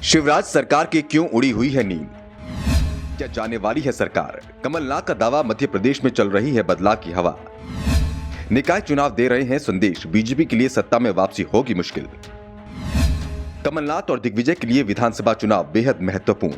शिवराज सरकार की क्यों उड़ी हुई है नींद? क्या जाने वाली है सरकार? कमलनाथ का दावा, मध्य प्रदेश में चल रही है बदलाव की हवा। निकाय चुनाव दे रहे हैं संदेश, बीजेपी के लिए सत्ता में वापसी होगी मुश्किल। कमलनाथ और दिग्विजय के लिए विधानसभा चुनाव बेहद महत्वपूर्ण।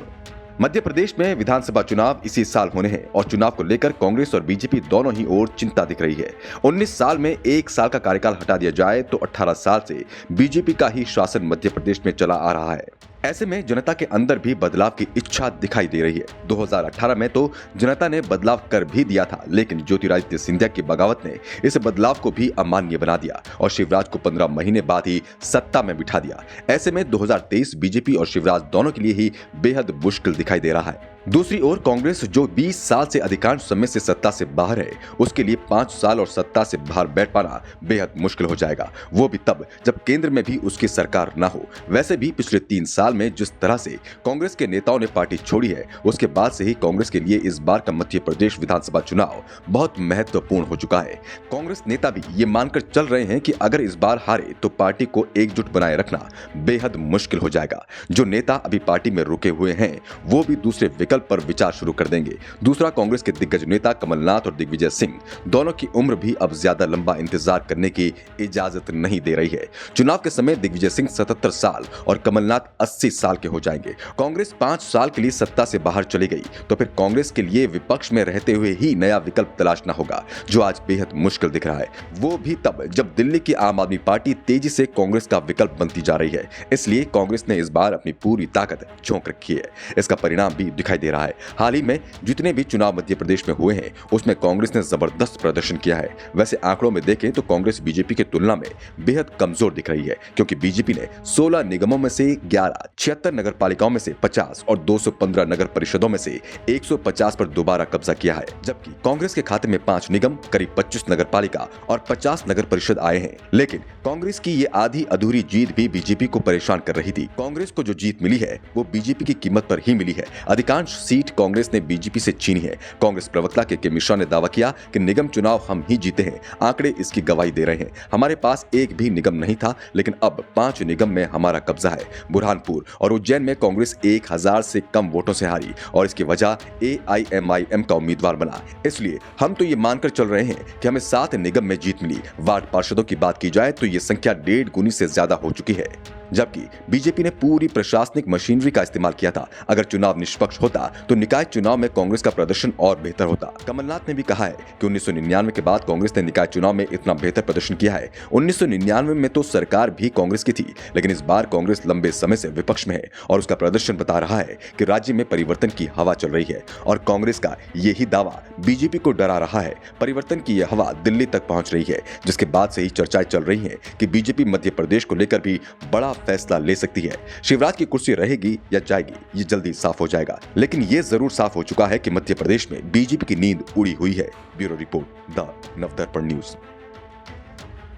मध्य प्रदेश में विधानसभा चुनाव इसी साल होने हैं और चुनाव को लेकर कांग्रेस और बीजेपी दोनों ही ओर चिंता दिख रही है। 19 साल में 1 साल का कार्यकाल हटा दिया जाए तो 18 साल से बीजेपी का ही शासन मध्य प्रदेश में चला आ रहा है। ऐसे में जनता के अंदर भी बदलाव की इच्छा दिखाई दे रही है। 2018 में तो जनता ने बदलाव कर भी दिया था, लेकिन ज्योतिरादित्य सिंधिया की बगावत ने इस बदलाव को भी अमान्य बना दिया और शिवराज को 15 महीने बाद ही सत्ता में बिठा दिया। ऐसे में 2023 बीजेपी और शिवराज दोनों के लिए ही बेहद मुश्किल दिखाई दे रहा है। दूसरी ओर कांग्रेस, जो 20 साल से अधिकांश समय से सत्ता से बाहर है, उसके लिए 5 साल और सत्ता से बाहर बैठ पाना बेहद मुश्किल हो जाएगा। वो भी तब जब केंद्र में भी उसकी सरकार न हो। वैसे भी पिछले 3 साल में जिस तरह से कांग्रेस के नेताओं ने पार्टी छोड़ी है, उसके बाद से ही कांग्रेस के लिए इस बार का मध्य प्रदेश विधानसभा चुनाव बहुत महत्वपूर्ण हो चुका है। कांग्रेस नेता भी ये मानकर चल रहे हैं कि अगर इस बार हारे तो पार्टी को एकजुट बनाए रखना बेहद मुश्किल हो जाएगा। जो नेता अभी पार्टी में रुके हुए हैं, वो भी दूसरे विकल्प पर विचार शुरू कर देंगे। दूसरा, कांग्रेस के दिग्गज नेता कमलनाथ और दिग्विजय सिंह दोनों की उम्र भी अब ज्यादा लंबा इंतजार करने की इजाजत नहीं दे रही है। चुनाव के समय दिग्विजय सिंह 77 साल और कमलनाथ 80 साल के हो जाएंगे। कांग्रेस 5 साल के लिए सत्ता से बाहर चली गई तो फिर कांग्रेस के लिए विपक्ष में रहते हुए ही नया विकल्प तलाशना होगा, जो आज बेहद मुश्किल दिख रहा है। वो भी तब जब दिल्ली की आम आदमी पार्टी तेजी से कांग्रेस का विकल्प बनती जा रही है। इसलिए कांग्रेस ने इस बार अपनी पूरी ताकत झोंक रखी है। इसका परिणाम भी दिखाई दे रहा है। हाल ही में जितने भी चुनाव मध्य प्रदेश में हुए हैं, उसमें कांग्रेस ने जबरदस्त प्रदर्शन किया है। वैसे आंकड़ों में देखें तो कांग्रेस बीजेपी की तुलना में बेहद कमजोर दिख रही है, क्योंकि बीजेपी ने 16 निगमों में से 11, 76 नगर पालिकाओं में से 50 और 215 नगर परिषदों में से 150 पर दोबारा कब्जा किया है, जबकि कांग्रेस के खाते में 5 निगम, करीब 25 नगर पालिका और 50 नगर परिषद आए हैं। लेकिन कांग्रेस की ये आधी अधूरी जीत भी बीजेपी को परेशान कर रही थी। कांग्रेस को जो जीत मिली है वो बीजेपी की कीमत पर ही मिली है। अधिकांश सीट कांग्रेस ने बीजेपी से छीनी है। कांग्रेस प्रवक्ता के मिश्रा ने दावा किया कि निगम चुनाव हम ही जीते हैं। आंकड़े इसकी गवाही दे रहे हैं। हमारे पास एक भी निगम नहीं था, लेकिन अब 5 निगम में हमारा कब्जा है। बुरहानपुर और उज्जैन में कांग्रेस 1000 से कम वोटों से हारी और इसकी वजह AIMIM का उम्मीदवार बना। इसलिए हम तो ये मानकर चल रहे हैं कि हमें 7 निगम में जीत मिली। वार्ड पार्षदों की बात की जाए तो ये संख्या 1.5 गुनी से ज्यादा हो चुकी है, जबकि बीजेपी ने पूरी प्रशासनिक मशीनरी का इस्तेमाल किया था। अगर चुनाव निष्पक्ष होता तो निकाय चुनाव में कांग्रेस का प्रदर्शन और बेहतर होता। कमलनाथ ने भी कहा है कि 1999 के बाद कांग्रेस ने निकाय चुनाव में इतना बेहतर प्रदर्शन किया है। 1999 में तो सरकार भी कांग्रेस की थी, लेकिन इस बार कांग्रेस लंबे समय से विपक्ष में है और उसका प्रदर्शन बता रहा है कि राज्य में परिवर्तन की हवा चल रही है और कांग्रेस का यही दावा बीजेपी को डरा रहा है। परिवर्तन की यह हवा दिल्ली तक पहुंच रही है, जिसके बाद से ही चर्चाएं चल रही है कि बीजेपी मध्य प्रदेश को लेकर भी बड़ा फैसला ले सकती है। शिवराज की कुर्सी रहेगी या जाएगी, ये जल्दी साफ हो जाएगा, लेकिन ये जरूर साफ हो चुका है कि मध्य प्रदेश में बीजेपी की नींद उड़ी हुई है। Bureau report, the Navdarpan news.